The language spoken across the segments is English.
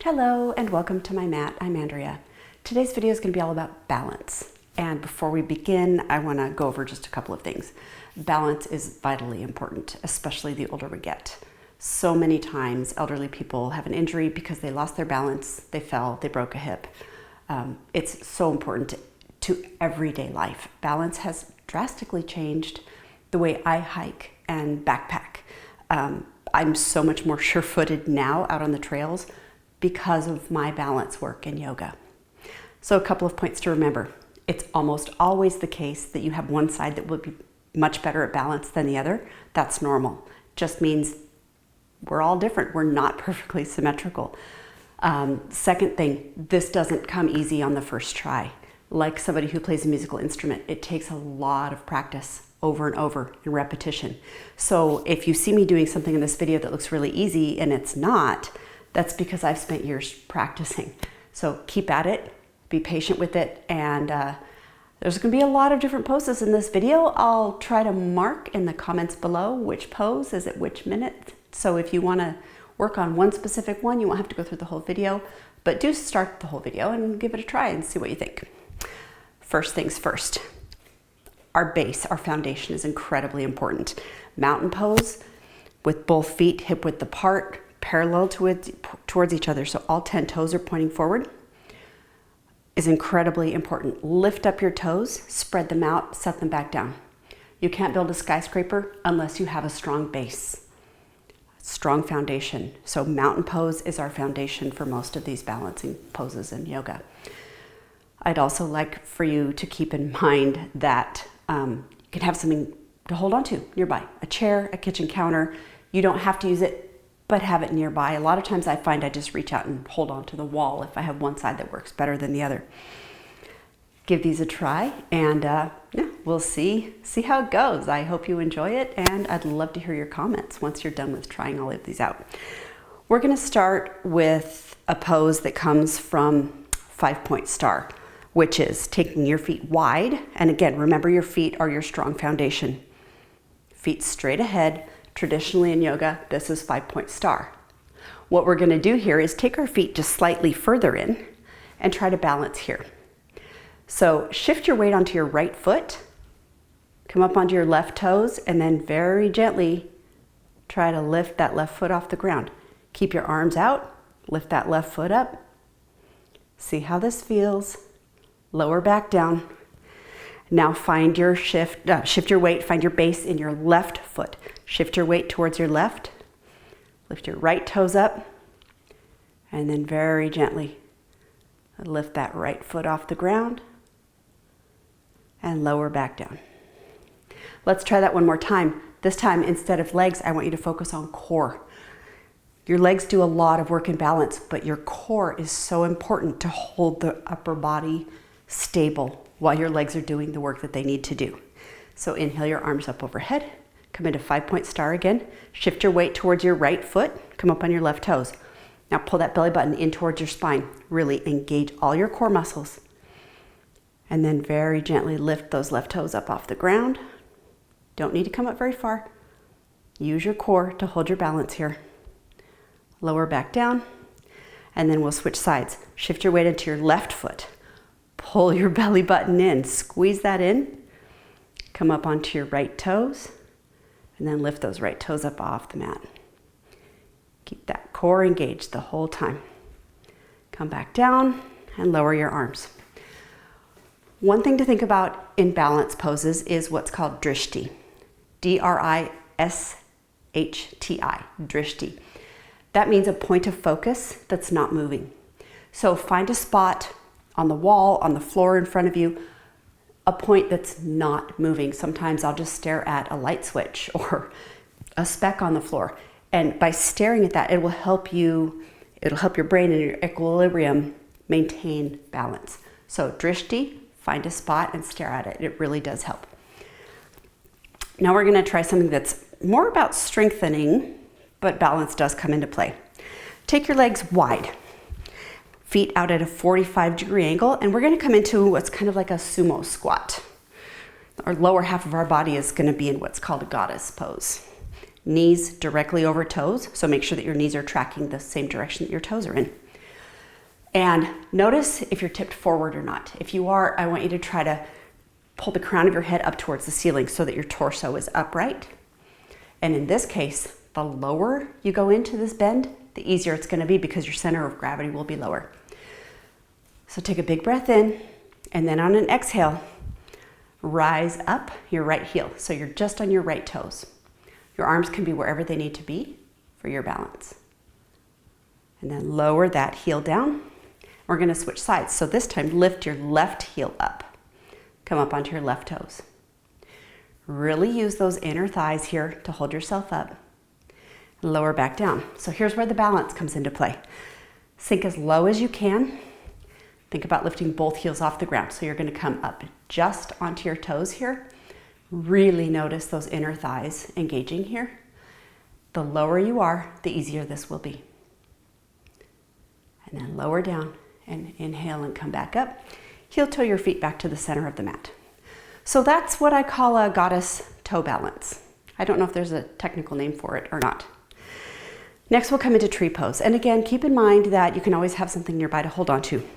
Hello and welcome to my mat. I'm Andrea. Today's video is going to be all about balance. And before we begin, I want to go over just a couple of things. Balance is vitally important, especially the older we get. So many times elderly people have an injury because they lost their balance, they fell, they broke a hip. It's so important to everyday life. Balance has drastically changed the way I hike and backpack. I'm so much more sure-footed now out on the trails because of my balance work in yoga. So a couple of points to remember. It's almost always the case that you have one side that will be much better at balance than the other. That's normal. Just means we're all different. We're not perfectly symmetrical. Second thing, this doesn't come easy on the first try. Like somebody who plays a musical instrument, it takes a lot of practice over and over and repetition. So if you see me doing something in this video that looks really easy and it's not, that's because I've spent years practicing. So keep at it, be patient with it, and there's gonna be a lot of different poses in this video. I'll try to mark in the comments below which pose is at which minute. So if you wanna work on one specific one, you won't have to go through the whole video, but do start the whole video and give it a try and see what you think. First things first, our base, our foundation is incredibly important. Mountain pose with both feet hip width apart, parallel towards each other, so all 10 toes are pointing forward, is incredibly important. Lift up your toes, spread them out, set them back down. You can't build a skyscraper unless you have a strong base, strong foundation. So mountain pose is our foundation for most of these balancing poses in yoga. I'd also like for you to keep in mind that you can have something to hold on to nearby, a chair, a kitchen counter. You don't have to use it, but have it nearby. A lot of times I find I just reach out and hold on to the wall if I have one side that works better than the other. Give these a try and yeah, we'll see how it goes. I hope you enjoy it and I'd love to hear your comments once you're done with trying all of these out. We're gonna start with a pose that comes from 5-point star, which is taking your feet wide. And again, remember your feet are your strong foundation. Feet straight ahead. Traditionally in yoga, this is 5-point star. What we're gonna do here is take our feet just slightly further in and try to balance here. So shift your weight onto your right foot, come up onto your left toes, and then very gently try to lift that left foot off the ground. Keep your arms out, lift that left foot up. See how this feels. Lower back down. Now find your shift your weight, find your base in your left foot. Shift your weight towards your left. Lift your right toes up. And then very gently lift that right foot off the ground and lower back down. Let's try that one more time. This time, instead of legs, I want you to focus on core. Your legs do a lot of work in balance, but your core is so important to hold the upper body stable while your legs are doing the work that they need to do. So inhale your arms up overhead, come into 5-point star again, shift your weight towards your right foot, come up on your left toes. Now pull that belly button in towards your spine, really engage all your core muscles, and then very gently lift those left toes up off the ground. Don't need to come up very far. Use your core to hold your balance here. Lower back down, and then we'll switch sides. Shift your weight into your left foot. Pull your belly button in, squeeze that in, come up onto your right toes, and then lift those right toes up off the mat. Keep that core engaged the whole time. Come back down and lower your arms. One thing to think about in balance poses is what's called Drishti. D-R-I-S-H-T-I, Drishti. That means a point of focus that's not moving. So find a spot on the wall, on the floor in front of you, a point that's not moving. Sometimes I'll just stare at a light switch or a speck on the floor. And by staring at that, it'll help your brain and your equilibrium maintain balance. So Drishti, find a spot and stare at it. It really does help. Now we're gonna try something that's more about strengthening, but balance does come into play. Take your legs wide. Feet out at a 45-degree angle, and we're gonna come into what's kind of like a sumo squat. Our lower half of our body is gonna be in what's called a goddess pose. Knees directly over toes, so make sure that your knees are tracking the same direction that your toes are in. And notice if you're tipped forward or not. If you are, I want you to try to pull the crown of your head up towards the ceiling so that your torso is upright. And in this case, the lower you go into this bend, the easier it's going to be because your center of gravity will be lower. So take a big breath in, and then on an exhale, rise up your right heel. So you're just on your right toes. Your arms can be wherever they need to be for your balance. And then lower that heel down. We're going to switch sides. So this time, lift your left heel up. Come up onto your left toes. Really use those inner thighs here to hold yourself up. Lower back down. So here's where the balance comes into play. Sink as low as you can. Think about lifting both heels off the ground. So you're going to come up just onto your toes here. Really notice those inner thighs engaging here. The lower you are, the easier this will be. And then lower down and inhale and come back up. Heel toe your feet back to the center of the mat. So that's what I call a goddess toe balance. I don't know if there's a technical name for it or not. Next, we'll come into tree pose. And again, keep in mind that you can always have something nearby to hold on to.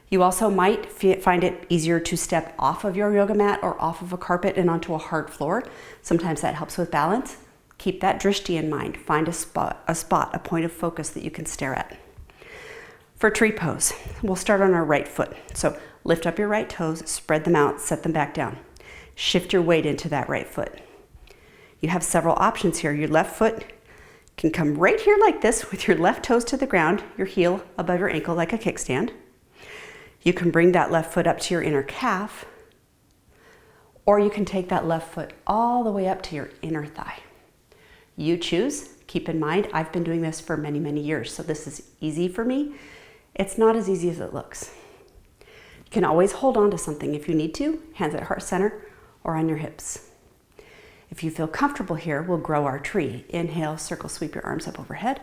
You also might find it easier to step off of your yoga mat or off of a carpet and onto a hard floor. Sometimes that helps with balance. Keep that drishti in mind. Find a spot, a point of focus that you can stare at. For tree pose, we'll start on our right foot. So lift up your right toes, spread them out, set them back down. Shift your weight into that right foot. You have several options here. Your left foot can come right here like this with your left toes to the ground, your heel above your ankle like a kickstand. You can bring that left foot up to your inner calf, or you can take that left foot all the way up to your inner thigh. You choose. Keep in mind, I've been doing this for many, many years, so this is easy for me. It's not as easy as it looks. You can always hold on to something if you need to, hands at heart center or on your hips. If you feel comfortable here, we'll grow our tree. Inhale, circle sweep your arms up overhead,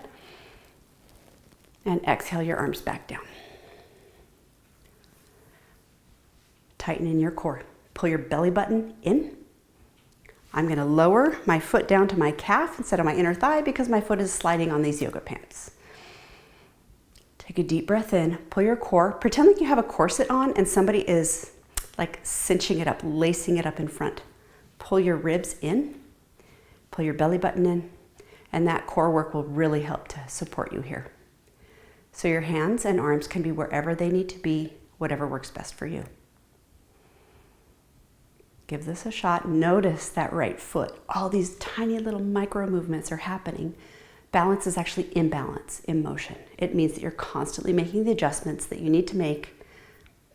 and exhale your arms back down. Tighten in your core. Pull your belly button in. I'm going to lower my foot down to my calf instead of my inner thigh because my foot is sliding on these yoga pants. Take a deep breath in, pull your core, pretend like you have a corset on and somebody is like cinching it up, lacing it up in front. Pull your ribs in, pull your belly button in, and that core work will really help to support you here. So your hands and arms can be wherever they need to be, whatever works best for you. Give this a shot. Notice that right foot. All these tiny little micro movements are happening. Balance is actually imbalance in motion. It means that you're constantly making the adjustments that you need to make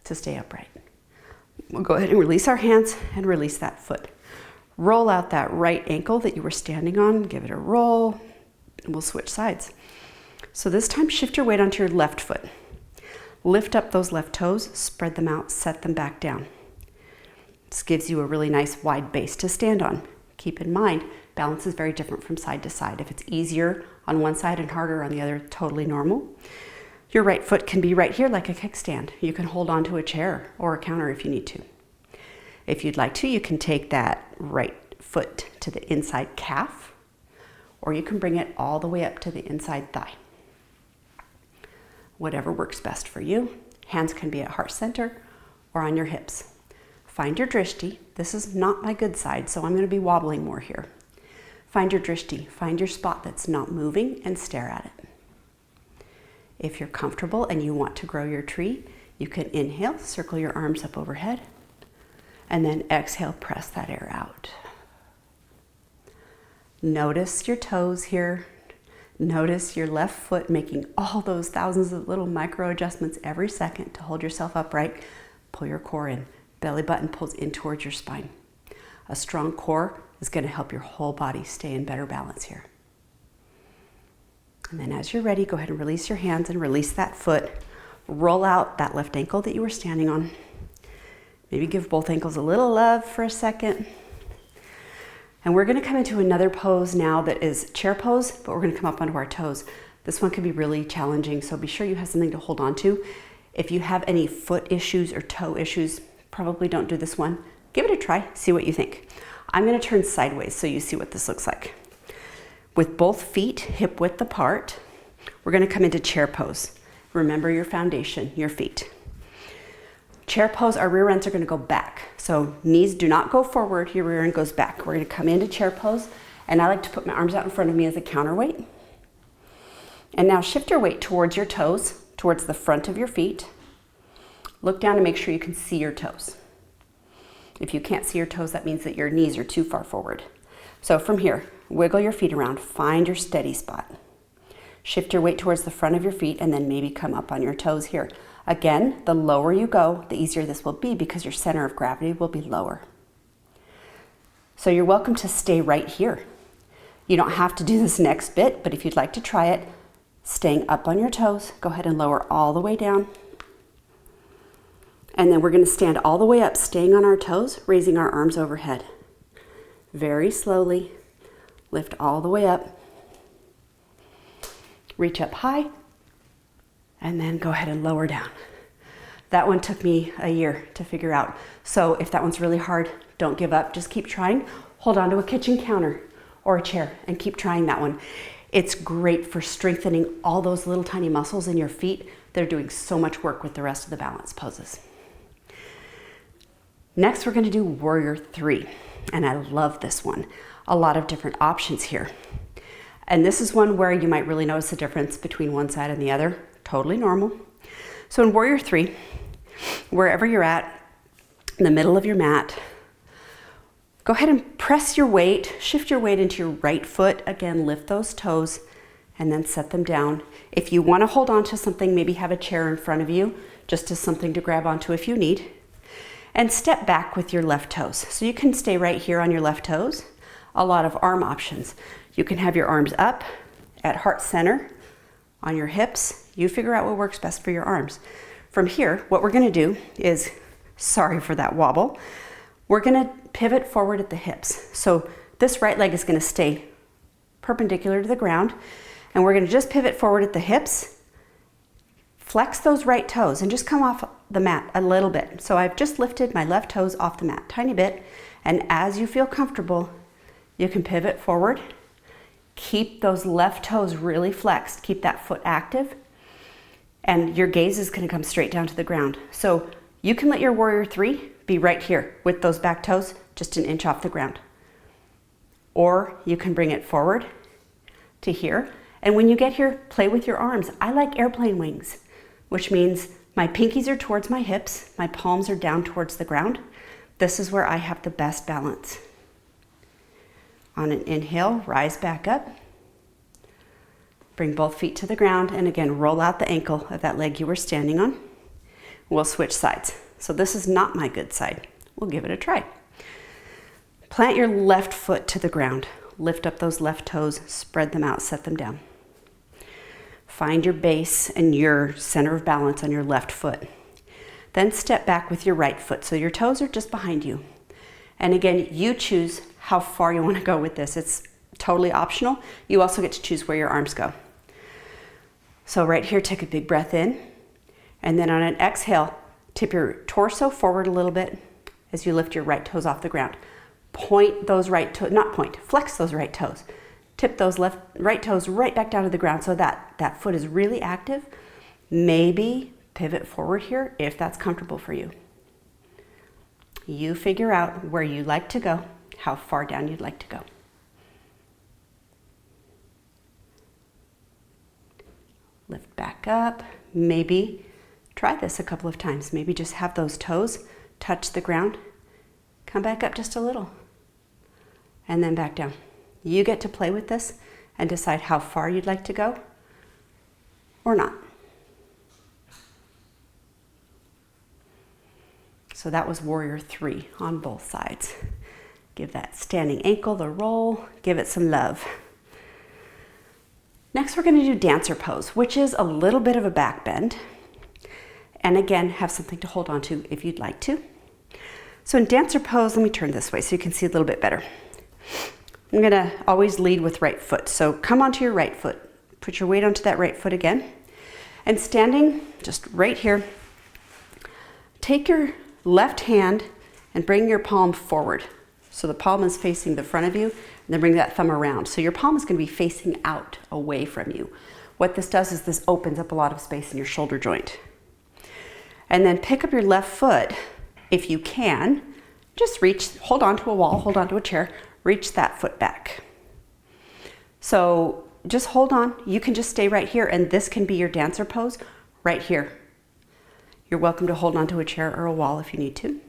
to stay upright. We'll go ahead and release our hands and release that foot. Roll out that right ankle that you were standing on. Give it a roll, and we'll switch sides. So this time, shift your weight onto your left foot. Lift up those left toes, spread them out, set them back down. This gives you a really nice wide base to stand on. Keep in mind, balance is very different from side to side. If it's easier on one side and harder on the other, totally normal. Your right foot can be right here like a kickstand. You can hold on to a chair or a counter if you need to. If you'd like to, you can take that right foot to the inside calf, or you can bring it all the way up to the inside thigh. Whatever works best for you. Hands can be at heart center or on your hips. Find your drishti. This is not my good side, so I'm going to be wobbling more here. Find your drishti. Find your spot that's not moving and stare at it. If you're comfortable and you want to grow your tree, you can inhale, circle your arms up overhead, and then exhale, press that air out. Notice your toes here. Notice your left foot making all those thousands of little micro adjustments every second to hold yourself upright. Pull your core in. Belly button pulls in towards your spine. A strong core is going to help your whole body stay in better balance here. And then as you're ready, go ahead and release your hands and release that foot. Roll out that left ankle that you were standing on. Maybe give both ankles a little love for a second. And we're going to come into another pose now that is chair pose, but we're going to come up onto our toes. This one can be really challenging, so be sure you have something to hold on to. If you have any foot issues or toe issues, probably don't do this one. Give it a try, see what you think. I'm going to turn sideways so you see what this looks like. With both feet hip width apart, we're going to come into chair pose. Remember your foundation, your feet. Chair pose, our rear ends are gonna go back. So knees do not go forward, your rear end goes back. We're gonna come into chair pose, and I like to put my arms out in front of me as a counterweight. And now shift your weight towards your toes, towards the front of your feet. Look down and make sure you can see your toes. If you can't see your toes, that means that your knees are too far forward. So from here, wiggle your feet around, find your steady spot. Shift your weight towards the front of your feet and then maybe come up on your toes here. Again, the lower you go, the easier this will be because your center of gravity will be lower. So you're welcome to stay right here. You don't have to do this next bit, but if you'd like to try it, staying up on your toes, go ahead and lower all the way down. And then we're going to stand all the way up, staying on our toes, raising our arms overhead. Very slowly, lift all the way up. Reach up high, and then go ahead and lower down. That one took me a year to figure out. So if that one's really hard, don't give up. Just keep trying. Hold on to a kitchen counter or a chair and keep trying that one. It's great for strengthening all those little tiny muscles in your feet. They're doing so much work with the rest of the balance poses. Next, we're going to do Warrior 3. And I love this one. A lot of different options here. And this is one where you might really notice the difference between one side and the other. Totally normal. So in Warrior 3, wherever you're at, in the middle of your mat, go ahead and press your weight, shift your weight into your right foot. Again, lift those toes and then set them down. If you want to hold on to something, maybe have a chair in front of you, just as something to grab onto if you need. And step back with your left toes. So you can stay right here on your left toes. A lot of arm options. You can have your arms up at heart center on your hips. You figure out what works best for your arms. From here, what we're going to do is, sorry for that wobble, we're going to pivot forward at the hips. So this right leg is going to stay perpendicular to the ground, and we're going to just pivot forward at the hips, flex those right toes, and just come off the mat a little bit. So I've just lifted my left toes off the mat, tiny bit, and as you feel comfortable, you can pivot forward. Keep those left toes really flexed. Keep that foot active. And your gaze is going to come straight down to the ground. So you can let your Warrior 3 be right here with those back toes just an inch off the ground. Or you can bring it forward to here. And when you get here, play with your arms. I like airplane wings, which means my pinkies are towards my hips, my palms are down towards the ground. This is where I have the best balance. On an inhale, rise back up. Bring both feet to the ground, and again, roll out the ankle of that leg you were standing on. We'll switch sides. So this is not my good side. We'll give it a try. Plant your left foot to the ground. Lift up those left toes, spread them out, set them down. Find your base and your center of balance on your left foot. Then step back with your right foot. So your toes are just behind you. And again, you choose how far you want to go with this. It's totally optional. You also get to choose where your arms go. So right here, take a big breath in. And then on an exhale, tip your torso forward a little bit as you lift your right toes off the ground. Point those right toes, not point, flex those right toes. Tip those right toes right back down to the ground so that foot is really active. Maybe pivot forward here if that's comfortable for you. You figure out where you like to go, how far down you'd like to go. Lift back up. Maybe try this a couple of times. Maybe just have those toes touch the ground. Come back up just a little. And then back down. You get to play with this and decide how far you'd like to go or not. So that was Warrior 3 on both sides. Give that standing ankle the roll. Give it some love. Next, we're going to do dancer pose, which is a little bit of a back bend. And again, have something to hold on to if you'd like to. So in dancer pose, let me turn this way so you can see a little bit better. I'm going to always lead with right foot. So come onto your right foot. Put your weight onto that right foot again. And standing just right here, take your left hand and bring your palm forward. So the palm is facing the front of you, and then bring that thumb around. So your palm is going to be facing out away from you. What this does is this opens up a lot of space in your shoulder joint. And then pick up your left foot, if you can, just reach, hold on to a wall, hold on to a chair, reach that foot back. So just hold on, you can just stay right here, and this can be your dancer pose right here. You're welcome to hold on to a chair or a wall if you need to.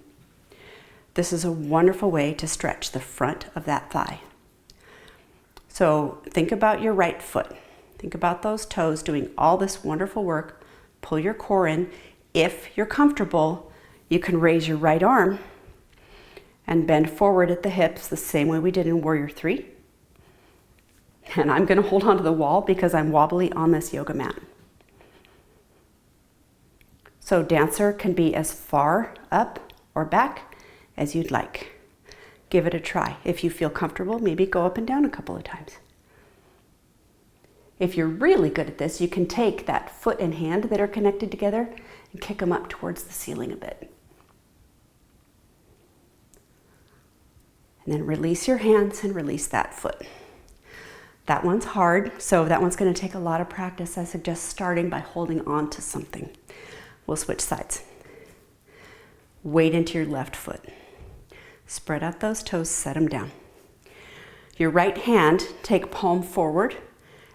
This is a wonderful way to stretch the front of that thigh. So think about your right foot. Think about those toes doing all this wonderful work. Pull your core in. If you're comfortable, you can raise your right arm and bend forward at the hips the same way we did in Warrior 3. And I'm going to hold on to the wall because I'm wobbly on this yoga mat. So dancer can be as far up or back as you'd like. Give it a try. If you feel comfortable, maybe go up and down a couple of times. If you're really good at this, you can take that foot and hand that are connected together and kick them up towards the ceiling a bit. And then release your hands and release that foot. That one's hard, so that one's going to take a lot of practice. I suggest starting by holding on to something. We'll switch sides. Weight into your left foot. Spread out those toes, set them down. Your right hand, take palm forward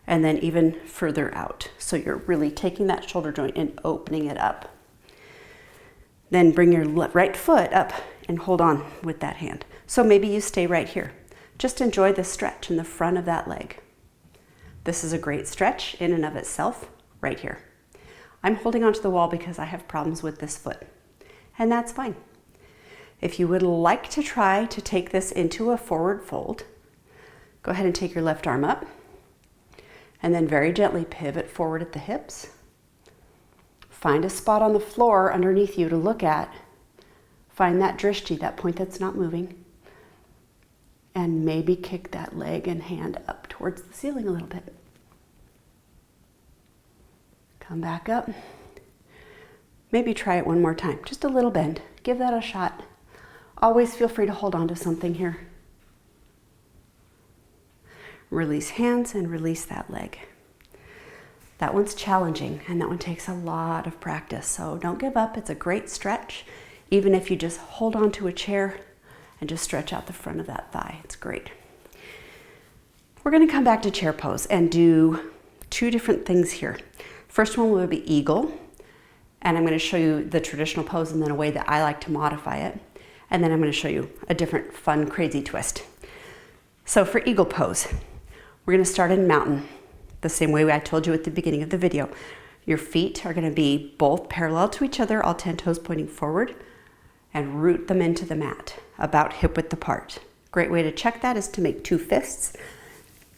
and then even further out. So you're really taking that shoulder joint and opening it up. Then bring your right foot up and hold on with that hand. So maybe you stay right here. Just enjoy the stretch in the front of that leg. This is a great stretch in and of itself right here. I'm holding onto the wall because I have problems with this foot, and that's fine. If you would like to try to take this into a forward fold, go ahead and take your left arm up and then very gently pivot forward at the hips. Find a spot on the floor underneath you to look at. Find that drishti, that point that's not moving, and maybe kick that leg and hand up towards the ceiling a little bit. Come back up. Maybe try it one more time. Just a little bend. Give that a shot. Always feel free to hold on to something here. Release hands and release that leg. That one's challenging, and that one takes a lot of practice. So don't give up. It's a great stretch, even if you just hold on to a chair and just stretch out the front of that thigh. It's great. We're going to come back to chair pose and do two different things here. First one will be eagle, and I'm going to show you the traditional pose and then a way that I like to modify it. And then I'm going to show you a different fun, crazy twist. So for eagle pose, we're going to start in mountain, the same way I told you at the beginning of the video. Your feet are going to be both parallel to each other, all 10 toes pointing forward, and root them into the mat, about hip width apart. Great way to check that is to make two fists.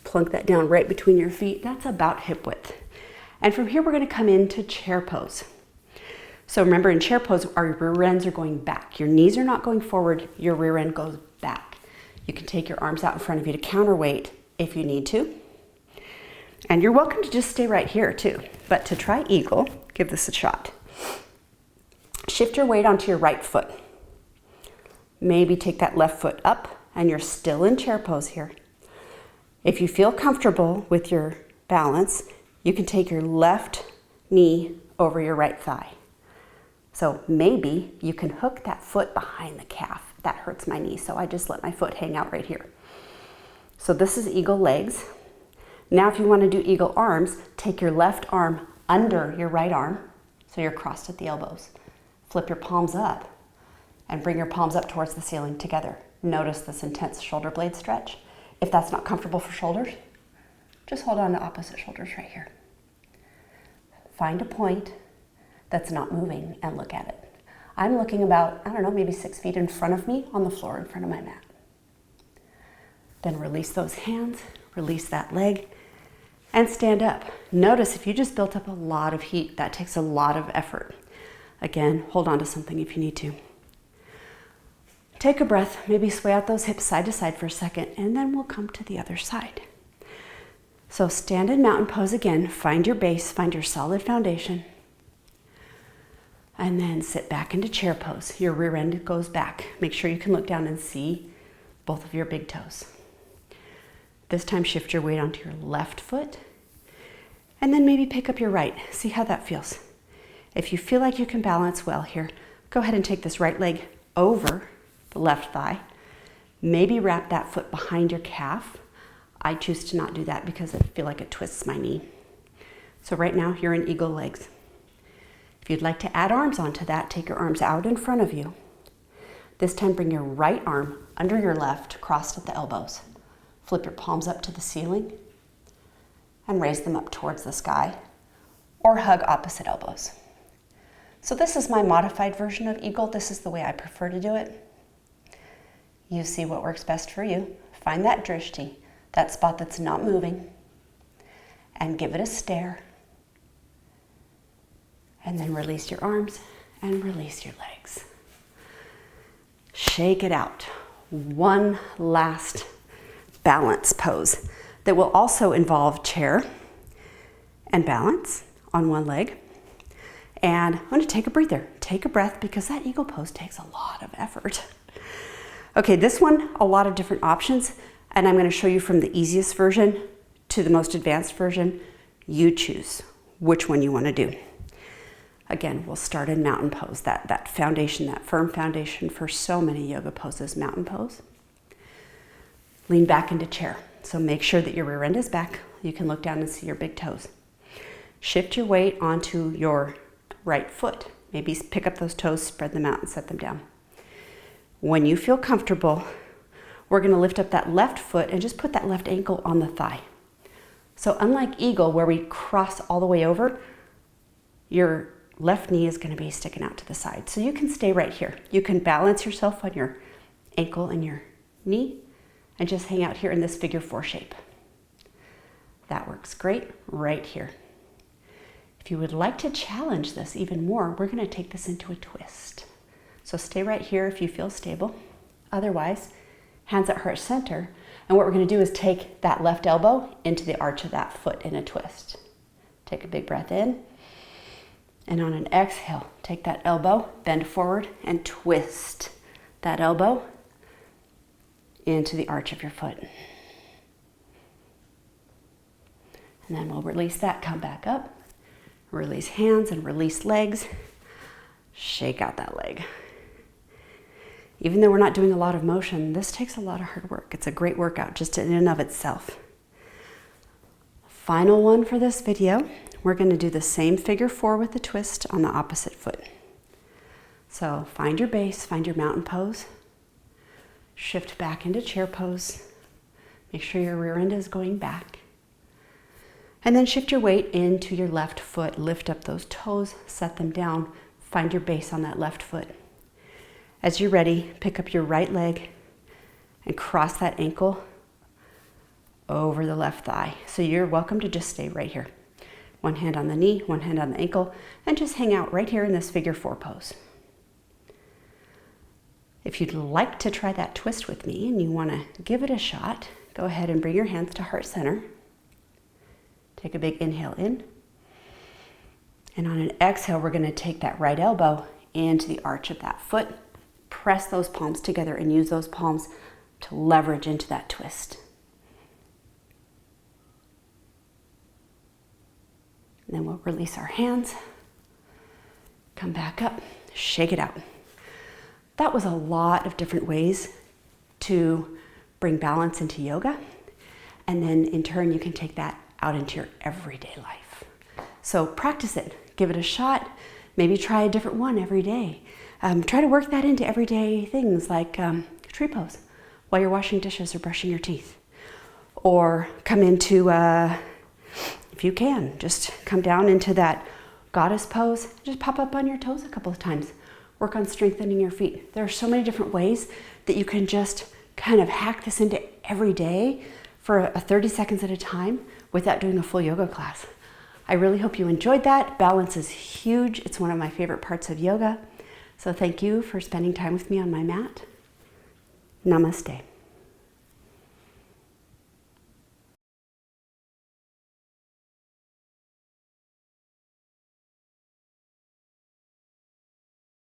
Plunk that down right between your feet. That's about hip width. And from here, we're going to come into chair pose. So remember, in chair pose, our rear ends are going back. Your knees are not going forward. Your rear end goes back. You can take your arms out in front of you to counterweight if you need to. And you're welcome to just stay right here too. But to try eagle, give this a shot. Shift your weight onto your right foot. Maybe take that left foot up, and you're still in chair pose here. If you feel comfortable with your balance, you can take your left knee over your right thigh. So maybe you can hook that foot behind the calf. That hurts my knee, so I just let my foot hang out right here. So this is eagle legs. Now if you want to do eagle arms, take your left arm under your right arm, so you're crossed at the elbows. Flip your palms up and bring your palms up towards the ceiling together. Notice this intense shoulder blade stretch. If that's not comfortable for shoulders, just hold on to opposite shoulders right here. Find a point that's not moving and look at it. I'm looking about, I don't know, maybe 6 feet in front of me on the floor in front of my mat. Then release those hands, release that leg, and stand up. Notice if you just built up a lot of heat, that takes a lot of effort. Again, hold on to something if you need to. Take a breath, maybe sway out those hips side to side for a second, and then we'll come to the other side. So stand in mountain pose again, find your base, find your solid foundation, and then sit back into chair pose. Your rear end goes back. Make sure you can look down and see both of your big toes. This time shift your weight onto your left foot And then maybe pick up your right. See how that feels. If you feel like you can balance well here, go ahead and take this right leg over the left thigh. Maybe wrap that foot behind your calf. I choose to not do that because I feel like it twists my knee. So right now you're in eagle legs. If you'd like to add arms onto that, take your arms out in front of you. This time bring your right arm under your left, crossed at the elbows. Flip your palms up to the ceiling and raise them up towards the sky, or hug opposite elbows. So this is my modified version of eagle. This is the way I prefer to do it. You see what works best for you. Find that drishti, that spot that's not moving, and give it a stare. And then release your arms and release your legs. Shake it out. One last balance pose that will also involve chair and balance on one leg. And I'm going to take a breather. Take a breath because that eagle pose takes a lot of effort. Okay, this one, a lot of different options, and I'm going to show you from the easiest version to the most advanced version. You choose which one you want to do. Again, we'll start in mountain pose, that foundation, that firm foundation for so many yoga poses, mountain pose. Lean back into chair. So make sure that your rear end is back. You can look down and see your big toes. Shift your weight onto your right foot. Maybe pick up those toes, spread them out, and set them down. When you feel comfortable, we're going to lift up that left foot and just put that left ankle on the thigh. So unlike eagle, where we cross all the way over, your left knee is going to be sticking out to the side. So you can stay right here. You can balance yourself on your ankle and your knee and just hang out here in this figure 4 shape. That works great right here. If you would like to challenge this even more, we're going to take this into a twist. So stay right here if you feel stable. Otherwise, hands at heart center. And what we're going to do is take that left elbow into the arch of that foot in a twist. Take a big breath in. And on an exhale, take that elbow, bend forward, and twist that elbow into the arch of your foot. And then we'll release that, come back up, release hands and release legs. Shake out that leg. Even though we're not doing a lot of motion, this takes a lot of hard work. It's a great workout just in and of itself. Final one for this video. We're going to do the same figure 4 with the twist on the opposite foot. So find your base, find your mountain pose. Shift back into chair pose. Make sure your rear end is going back. And then shift your weight into your left foot. Lift up those toes, set them down. Find your base on that left foot. As you're ready, pick up your right leg and cross that ankle over the left thigh. So you're welcome to just stay right here. One hand on the knee, one hand on the ankle, and just hang out right here in this figure 4 pose. If you'd like to try that twist with me and you want to give it a shot, go ahead and bring your hands to heart center. Take a big inhale in. And on an exhale, we're going to take that right elbow into the arch of that foot. Press those palms together and use those palms to leverage into that twist. And then we'll release our hands, come back up, shake it out. That was a lot of different ways to bring balance into yoga. And then in turn, you can take that out into your everyday life. So practice it, give it a shot, maybe try a different one every day. Try to work that into everyday things like tree pose while you're washing dishes or brushing your teeth. Or come into, if you can, just come down into that goddess pose. Just pop up on your toes a couple of times. Work on strengthening your feet. There are so many different ways that you can just kind of hack this into every day for 30 seconds at a time without doing a full yoga class. I really hope you enjoyed that. Balance is huge. It's one of my favorite parts of yoga. So thank you for spending time with me on my mat. Namaste.